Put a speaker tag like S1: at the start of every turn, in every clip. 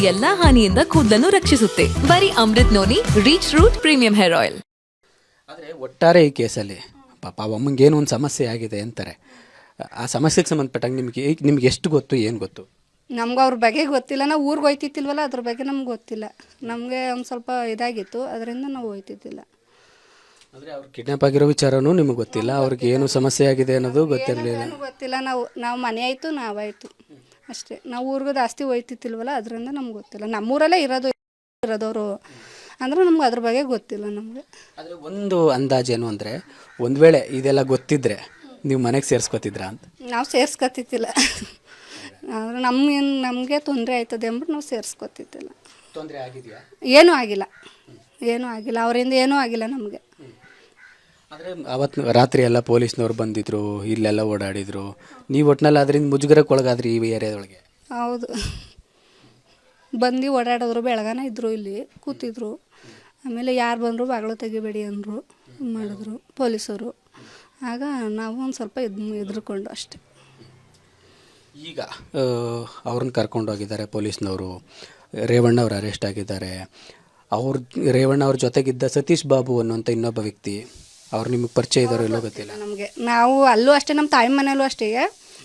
S1: ಎಲ್ಲಾ ಹಾನಿಯಿಂದ ಕೂದಲನ್ನು ರಕ್ಷಿಸುತ್ತೆ. ಬರೀ Amrit noni reach root premium hair oil.
S2: ಆದರೆ ಒಟ್ಟಾರೆ ಈ ಕೇಸಲ್ಲಿ ಪಾಪ ಅಮ್ಮಂಗೆ ಏನೋ ಒಂದು ಸಮಸ್ಯೆ ಆಗಿದೆ ಅಂತಾರೆ. ಆ ಸಮಸ್ಯೆಗೆ ಸಂಬಂಧಪಟ್ಟಂಗೆ ನಿಮ್ಗೆ ಎಷ್ಟು ಗೊತ್ತು, ಏನು ಗೊತ್ತು?
S3: ನಮ್ಗೆ ಅವ್ರ ಬಗ್ಗೆ ಗೊತ್ತಿಲ್ಲ. ನಾವು ಊರಿಗೆ ಹೋಯ್ತಿತ್ತಿಲ್ವಲ್ಲ, ಅದ್ರ ಬಗ್ಗೆ ನಮ್ಗೆ ಗೊತ್ತಿಲ್ಲ. ನಮಗೆ ಒಂದು ಸ್ವಲ್ಪ ಇದಾಗಿತ್ತು, ಅದರಿಂದ ನಾವು ಹೋಯ್ತಿದ್ದಿಲ್ಲ.
S2: ಅಂದರೆ ಅವ್ರು ಕಿಡ್ನಾಪ್ ಆಗಿರೋ ವಿಚಾರನೂ ನಿಮಗೆ ಗೊತ್ತಿಲ್ಲ, ಅವ್ರಿಗೆ ಏನು ಸಮಸ್ಯೆ ಆಗಿದೆ ಅನ್ನೋದು ಗೊತ್ತಿರಲಿಲ್ಲ.
S3: ಗೊತ್ತಿಲ್ಲ. ನಾವು ಮನೆ ಆಯಿತು, ನಾವಾಯಿತು ಅಷ್ಟೇ. ನಾವು ಊರಿಗೆ ಜಾಸ್ತಿ ಹೋಯ್ತಿತ್ತಿಲ್ವಲ್ಲ, ಅದರಿಂದ ನಮ್ಗೆ ಗೊತ್ತಿಲ್ಲ. ನಮ್ಮೂರಲ್ಲೇ ಇರೋದವರು ಅಂದ್ರೆ ನಮ್ಗೆ ಅದ್ರ ಬಗ್ಗೆ ಗೊತ್ತಿಲ್ಲ ನಮಗೆ.
S2: ಆದರೆ ಒಂದು ಅಂದಾಜೇನು ಅಂದರೆ, ಒಂದು ವೇಳೆ ಇದೆಲ್ಲ ಗೊತ್ತಿದ್ದರೆ ನೀವು ಮನೆಗೆ ಸೇರಿಸ್ಕೊತಿದ್ರಾ ಅಂತ?
S3: ನಾವು ಸೇರಿಸ್ಕೊತಿದ್ದಿಲ್ಲ. ಆದರೆ ನಮಗೆ ತೊಂದರೆ ಆಯ್ತದೆ ಅಂದ್ಬಿಟ್ಟು ನಾವು ಸೇರಿಸ್ಕೊತಿದ್ದಿಲ್ಲ.
S2: ತೊಂದರೆ ಆಗಿದೆಯಾ?
S3: ಏನೂ ಆಗಿಲ್ಲ, ಅವರಿಂದ ಏನೂ ಆಗಿಲ್ಲ ನಮಗೆ.
S2: ಆದರೆ ಅವತ್ತು ರಾತ್ರಿ ಎಲ್ಲ ಪೊಲೀಸ್ನವ್ರು ಬಂದಿದ್ರು, ಇಲ್ಲೆಲ್ಲ ಓಡಾಡಿದ್ರು, ನೀವು ಒಟ್ಟಿನಲ್ಲಿ ಅದರಿಂದ ಮುಜುಗರಕ್ಕೆ ಒಳಗಾದ್ರಿ ಈ ಏರಿಯಾದೊಳಗೆ?
S3: ಹೌದು, ಬಂದು ಓಡಾಡಿದ್ರು, ಬೆಳಗಾನ ಇದ್ದರು, ಇಲ್ಲಿ ಕೂತಿದ್ರು. ಆಮೇಲೆ ಯಾರು ಬಂದರು ಬಾಗಿಲು ತೆಗಿಬೇಡಿ ಅಂದರು, ಮಾಡಿದ್ರು ಪೊಲೀಸರು. ಆಗ ನಾವು ಒಂದು ಸ್ವಲ್ಪ ಹೆದ್ರುಕೊಂಡು ಅಷ್ಟೆ.
S2: ಈಗ ಅವ್ರನ್ನ ಕರ್ಕೊಂಡು ಹೋಗಿದ್ದಾರೆ ಪೊಲೀಸ್ನವರು. ರೇವಣ್ಣ ಅವರು ಅರೆಸ್ಟ್ ಆಗಿದ್ದಾರೆ. ರೇವಣ್ಣ ಅವ್ರ ಜೊತೆಗಿದ್ದ ಸತೀಶ್ ಬಾಬು ಅನ್ನುವಂಥ ಇನ್ನೊಬ್ಬ ವ್ಯಕ್ತಿ, ಅವ್ರು ನಿಮಗೆ ಪರಿಚಯ ಇದ್ದಾರೋ ಇಲ್ಲೋ ಗೊತ್ತಿಲ್ಲ
S3: ನಮಗೆ. ನಾವು ಅಲ್ಲೂ ಅಷ್ಟೇ, ನಮ್ಮ ತಾಯಿ ಮನೇಲೂ ಅಷ್ಟೇ,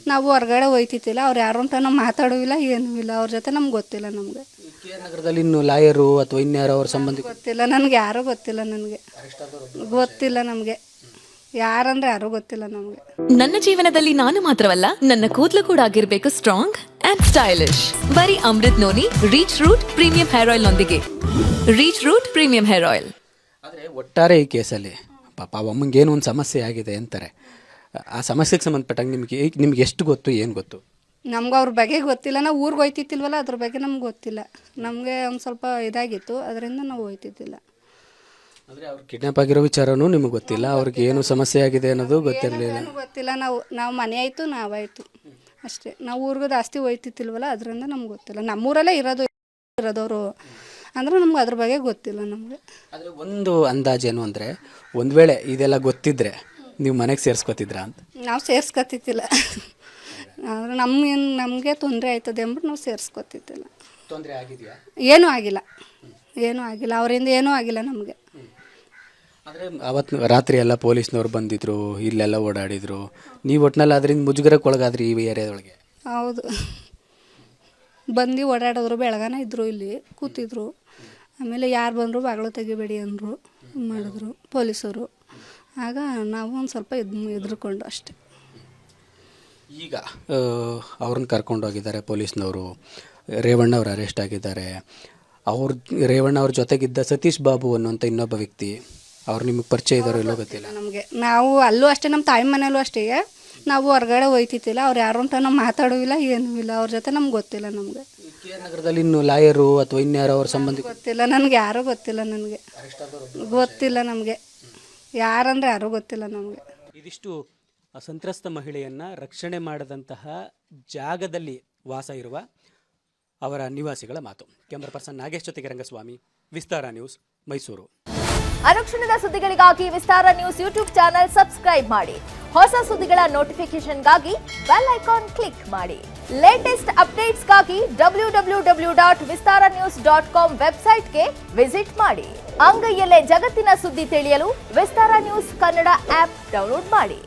S3: ನಾವು ಹೊರಗಡೆ ಹೋಯ್ತಿದ್ದಿಲ್ಲ. ಅವ್ರು ಯಾರು ಅಂತ ನಾವು ಮಾತಾಡೋವಿಲ್ಲ, ಏನೂ ಇಲ್ಲ. ಅವ್ರ ಜೊತೆ ನಮ್ಗೆ ಗೊತ್ತಿಲ್ಲ. ನಮಗೆ
S2: ಕೆ ನಗರದಲ್ಲಿ ಇನ್ನು ಲಾಯರು ಅಥವಾ ಇನ್ಯಾರೋ ಅವ್ರ ಸಂಬಂಧ
S3: ಗೊತ್ತಿಲ್ಲ ನನಗೆ, ಯಾರೂ ಗೊತ್ತಿಲ್ಲ ನನಗೆ, ಗೊತ್ತಿಲ್ಲ ನಮಗೆ. ಯಾರಂದ್ರೆ ಯಾರೂ ಗೊತ್ತಿಲ್ಲ ನಮಗೆ.
S1: ನನ್ನ ಜೀವನದಲ್ಲಿ ನಾನು ಮಾತ್ರವಲ್ಲ, ನನ್ನ ಕೂದಲು ಕೂಡ ಆಗಿರ್ಬೇಕು ಸ್ಟ್ರಾಂಗ್ ಅಂಡ್ ಸ್ಟೈಲಿಶ್. ಬರೀ Amrit noni reach root premium hair oil ನೊಂದಿಗೆ. Reach root premium hair oil.
S2: ಆದರೆ ಒಟ್ಟಾರೆ ಈ ಕೇಸಲ್ಲಿ ಪಾಪ ಅಮ್ಮಂಗೆ ಏನೋ ಒಂದು ಸಮಸ್ಯೆ ಆಗಿದೆ ಅಂತಾರೆ. ಆ ಸಮಸ್ಯೆಗೆ ಸಂಬಂಧಪಟ್ಟಂಗೆ ನಿಮ್ಗೆ ಎಷ್ಟು ಗೊತ್ತು, ಏನು ಗೊತ್ತು?
S3: ನಮ್ಗೆ ಅವ್ರ ಬಗ್ಗೆ ಗೊತ್ತಿಲ್ಲ. ನಾವು ಊರಿಗೆ ಹೋಯ್ತಿತ್ತಿಲ್ವಲ್ಲ, ಅದ್ರ ಬಗ್ಗೆ ನಮ್ಗೆ ಗೊತ್ತಿಲ್ಲ. ನಮಗೆ ಒಂದು ಸ್ವಲ್ಪ ಇದಾಗಿತ್ತು, ಅದರಿಂದ ನಾವು ಹೋಯ್ತಿದ್ದಿಲ್ಲ.
S2: ಅಂದರೆ ಅವ್ರು ಕಿಡ್ನಾಪ್ ಆಗಿರೋ ವಿಚಾರನೂ ನಿಮಗೆ ಗೊತ್ತಿಲ್ಲ, ಅವ್ರಿಗೆ ಏನು ಸಮಸ್ಯೆ ಆಗಿದೆ ಅನ್ನೋದು ಗೊತ್ತಿರಲಿಲ್ಲ.
S3: ಗೊತ್ತಿಲ್ಲ. ನಾವು ಮನೆ ಆಯಿತು, ನಾವಾಯಿತು ಅಷ್ಟೇ. ನಾವು ಊರಿಗೆ ಜಾಸ್ತಿ ಹೋಯ್ತಿತ್ತಿಲ್ವಲ್ಲ, ಅದರಿಂದ ನಮ್ಗೆ ಗೊತ್ತಿಲ್ಲ. ನಮ್ಮೂರಲ್ಲೇ ಇರೋದವರು ಅಂದ್ರೆ ನಮ್ಗೆ ಅದ್ರ ಬಗ್ಗೆ ಗೊತ್ತಿಲ್ಲ ನಮಗೆ. ಆದರೆ
S2: ಒಂದು ಅಂದಾಜೇನು ಅಂದರೆ, ಒಂದು ವೇಳೆ ಇದೆಲ್ಲ ಗೊತ್ತಿದ್ದರೆ ನೀವು ಮನೆಗೆ ಸೇರಿಸ್ಕೊತಿದ್ರಾ ಅಂತ?
S3: ನಾವು ಸೇರಿಸ್ಕೊತಿದ್ದಿಲ್ಲ. ಆದರೆ ನಮಗೆ ತೊಂದರೆ ಆಯ್ತದೆ ಅಂದ್ಬಿಟ್ಟು ನಾವು ಸೇರಿಸ್ಕೊತಿದ್ದಿಲ್ಲ.
S2: ತೊಂದರೆ ಆಗಿದೆಯಾ?
S3: ಏನೂ ಆಗಿಲ್ಲ, ಅವರಿಂದ ಏನೂ ಆಗಿಲ್ಲ ನಮಗೆ.
S2: ಆದರೆ ಅವತ್ತು ರಾತ್ರಿ ಎಲ್ಲ ಪೊಲೀಸ್ನವ್ರು ಬಂದಿದ್ರು, ಇಲ್ಲೆಲ್ಲ ಓಡಾಡಿದ್ರು, ನೀವು ಒಟ್ಟಿನಲ್ಲಿ ಅದರಿಂದ ಮುಜುಗರಕ್ಕೆ ಒಳಗಾದ್ರಿ ಈ ಏರಿಯಾದೊಳಗೆ?
S3: ಹೌದು, ಬಂದು ಓಡಾಡಿದ್ರು, ಬೆಳಗಾನ ಇದ್ದರು, ಇಲ್ಲಿ ಕೂತಿದ್ರು. ಆಮೇಲೆ ಯಾರು ಬಂದರು ಬಾಗಿಲು ತೆಗಿಬೇಡಿ ಅಂದರು, ಮಾಡಿದ್ರು ಪೊಲೀಸರು. ಆಗ ನಾವು ಒಂದು ಸ್ವಲ್ಪ ಹೆದ್ರುಕೊಂಡು ಅಷ್ಟೆ.
S2: ಈಗ ಅವ್ರನ್ನ ಕರ್ಕೊಂಡು ಹೋಗಿದ್ದಾರೆ ಪೊಲೀಸ್ನವರು. ರೇವಣ್ಣ ಅವರು ಅರೆಸ್ಟ್ ಆಗಿದ್ದಾರೆ. ರೇವಣ್ಣ ಅವ್ರ ಜೊತೆಗಿದ್ದ ಸತೀಶ್ ಬಾಬು ಅನ್ನುವಂಥ ಇನ್ನೊಬ್ಬ ವ್ಯಕ್ತಿ, ಅವ್ರು ನಿಮಗೆ ಪರಿಚಯ ಇದ್ದಾರೋ ಇಲ್ಲೋ ಗೊತ್ತಿಲ್ಲ
S3: ನಮಗೆ. ನಾವು ಅಲ್ಲೂ ಅಷ್ಟೇ, ನಮ್ಮ ತಾಯಿ ಮನೇಲೂ ಅಷ್ಟೇ, ನಾವು ಹೊರಗಡೆ ಹೋಯ್ತಿದ್ದಿಲ್ಲ. ಅವ್ರು ಯಾರು ಅಂತ ನಾವು ಮಾತಾಡೋವಿಲ್ಲ, ಏನೂ ಇಲ್ಲ. ಅವ್ರ ಜೊತೆ ನಮ್ಗೆ ಗೊತ್ತಿಲ್ಲ. ನಮಗೆ
S2: ಕೆ ನಗರದಲ್ಲಿ ಇನ್ನು ಲಾಯರು ಅಥವಾ ಇನ್ಯಾರೋ ಅವ್ರ ಸಂಬಂಧ
S3: ಗೊತ್ತಿಲ್ಲ ನನಗೆ, ಯಾರೂ ಗೊತ್ತಿಲ್ಲ ನನಗೆ, ಗೊತ್ತಿಲ್ಲ ನಮಗೆ. ಯಾರಂದ್ರೆ ಯಾರೂ ಗೊತ್ತಿಲ್ಲ ನಮಗೆ.
S2: ಇದಿಷ್ಟು ಸಂತ್ರಸ್ತ ಮಹಿಳೆಯನ್ನು ರಕ್ಷಣೆ ಮಾಡದಂತಹ ಜಾಗದಲ್ಲಿ ವಾಸ ಇರುವ ಅವರ ನಿವಾಸಿಗಳ ಮಾತು. ಕ್ಯಾಮರಾ ಪರ್ಸನ್ ನಾಗೇಶ್ ಜೊತೆಗೆ ರಂಗಸ್ವಾಮಿ, ವಿಸ್ತಾರ ನ್ಯೂಸ್, ಮೈಸೂರು.
S4: ಅನುಕ್ಷಣದ ಸುದ್ದಿಗಳಿಗಾಗಿ ವಿಸ್ತಾರ ನ್ಯೂಸ್ ಯೂಟ್ಯೂಬ್ ಚಾನೆಲ್ ಸಬ್ಸ್ಕ್ರೈಬ್ ಮಾಡಿ. ಹೊಸ ಸುದ್ದಿಗಳ ನೋಟಿಫಿಕೇಶನ್ಗಾಗಿ ಬೆಲ್ ಐಕಾನ್ ಕ್ಲಿಕ್ ಮಾಡಿ. ಲೇಟೆಸ್ಟ್ ಅಪ್ಡೇಟ್ಸ್ಗಾಗಿ www.vistaranews.com ವೆಬ್ಸೈಟ್ಗೆ ವಿಸಿಟ್ ಮಾಡಿ. ಅಂಗೈಯಲ್ಲೇ ಜಗತ್ತಿನ ಸುದ್ದಿ ತಿಳಿಯಲು ವಿಸ್ತಾರ ನ್ಯೂಸ್ ಕನ್ನಡ ಆಪ್ ಡೌನ್ಲೋಡ್ ಮಾಡಿ.